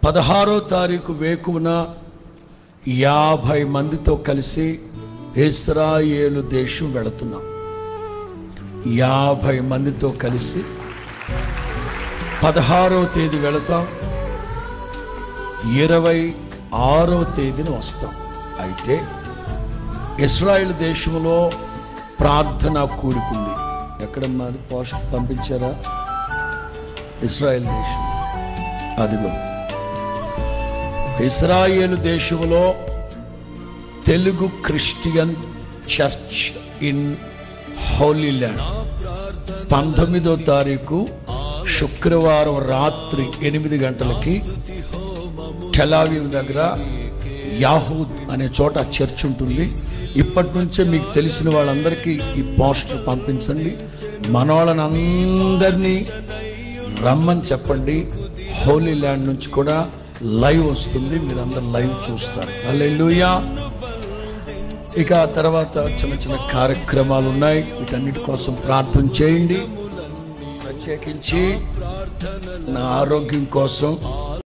16వ తారీఖు వేకువన 50 మందితో కలిసి ఇశ్రాయేలు దేశం వెళుతున్నాం. 50 మందితో కలిసి 16వ తేదీ వెళతాం, 26వ తేదీన వస్తాం. అయితే ఇశ్రాయేలు దేశంలో ప్రార్థన కూడుకుంది. ఎక్కడ మరి పోషక పంపించారా? ఇశ్రాయేల్ దేశం. అదిగో ఇశ్రాయేలు దేశంలో Telugu Christian church in holy land 19వ తారీఖు శుక్రవారం రాత్రి 8 గంటలకి టెలావీవ్ దగ్గర యాహూద్ అనే చోట చర్చ్ ఉంటుంది. ఇప్పటి నుంచే మీకు తెలిసిన వాళ్ళందరికీ ఈ పోస్టర్ పంపించండి. మన వాళ్ళని అందరినీ రమ్మని చెప్పండి. హోలీ ల్యాండ్ నుంచి కూడా లైవ్ వస్తుంది, మీరందరూ లైవ్ చూస్తారు. హల్లెలూయా. ఇక తర్వాత చిన్న చిన్న కార్యక్రమాలు ఉన్నాయి, వీటన్నిటి కోసం ప్రార్థన చేయండి. ప్రత్యేకించి నా ఆరోగ్యం కోసం